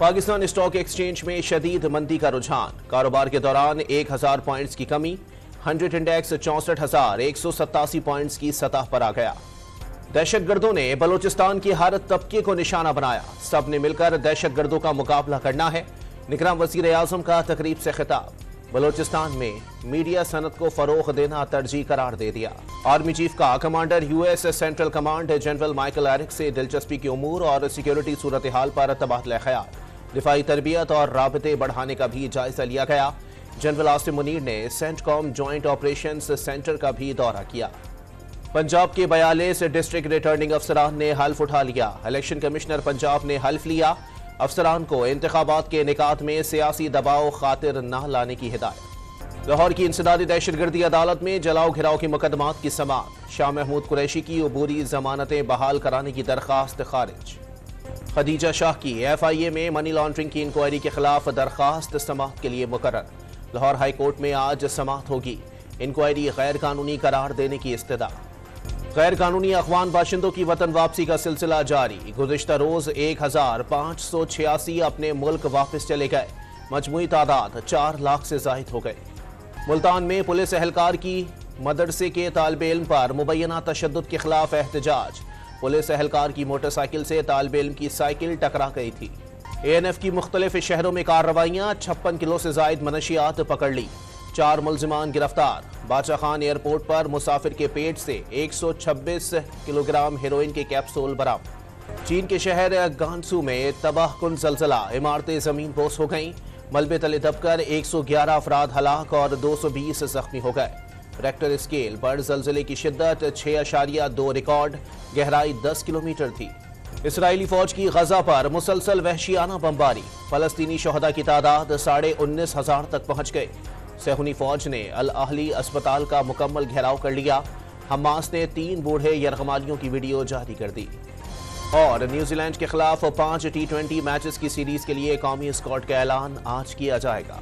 Pakistan stock exchange में शदीद मंदी का रुझान। कारोबार के दौरान 1000 पॉइंट्स की कमी। 100 इंडेक्स 64,187 पॉइंट्स की सतह पर आ गया। दहशतगर्दों ने बलोचिस्तान की हर तबके को निशाना बनाया। सब ने मिलकर दहशतगर्दों का मुकाबला करना है। निगरान वजीर आजम का तकरीब से खिताब। बलोचिस्तान में मीडिया सनत को फरोग देना तरजीह करार दे दिया। आर्मी चीफ का commander US central command general Michael Erik से दिलचस्पी की उमूर और सिक्योरिटी सूरत हाल पर तबादला ख्याल। दिफाई तरबियत और राबते बढ़ाने का भी जायजा लिया गया। जनरल आसिम मुनीर ने सेंटकॉम जॉइंट ऑपरेशंस सेंटर का भी दौरा किया। पंजाब के 42 डिस्ट्रिक्ट रिटर्निंग अफसरान ने हल्फ उठा लिया। इलेक्शन कमिश्नर पंजाब ने हल्फ लिया। अफसरान को इंतखाबात के निकात में सियासी दबाव खातिर न लाने की हिदायत। लाहौर की इंसदादी दहशतगर्दी अदालत में जलाओ घिराव के मुकदमात की समाअत। शाह महमूद कुरैशी की अबूरी जमानतें बहाल कराने की दरखास्त खारिज। खदीजा शाह की FIA में मनी लॉन्ड्रिंग की इंक्वायरी के खिलाफ दरखास्त समाअत के लिए मुकर्रर। लाहौर हाई कोर्ट में आज समाअत होगी। इंक्वायरी गैर कानूनी करार देने की इस्तदा। गैर कानूनी अफगान बाशिंदों की वतन वापसी का सिलसिला जारी। गुज़िश्ता रोज 1586 अपने मुल्क वापस चले गए। मजमूई तादाद 4 लाख से जाहिद हो गई। मुल्तान में पुलिस एहलकार की मदरसे के तालिब इल्म पर मुबैना तशद्दुद के खिलाफ एहतजाज। पुलिस एहलकार की मोटरसाइकिल से तालिब इल्म की साइकिल टकरा गई थी। ANF की मुख्तलिफ शहरों में कार्रवाइयां। 56 किलो से जायद मनशियात पकड़ ली। 4 मुलजिमान गिरफ्तार। बादशाह खान एयरपोर्ट पर मुसाफिर के पेट से 126 किलोग्राम हेरोइन के कैप्सूल बरामद। चीन के शहर गांसू में तबाहकुन जलजला। इमारतें जमीन बोस हो गईं। मलबे तले दबकर 111 अफराद हलाक और 220 जख्मी हो गए। रेक्टर स्केल पर जलजले की शिद्दत 6.2 रिकॉर्ड। गहराई 10 किलोमीटर थी। इसराइली फौज की गजा पर मुसलसल वहशियाना बमबारी। फलस्तीनी शहदा की तादाद 19,500 तक पहुंच गई। सहूनी फौज ने अल अहली अस्पताल का मुकम्मल घेराव कर लिया। हमास ने 3 बूढ़े यरगमालियों की वीडियो जारी कर दी। और न्यूजीलैंड के खिलाफ 5 T20 मैचेस की सीरीज के लिए कौमी स्क्वाड का ऐलान आज किया जाएगा।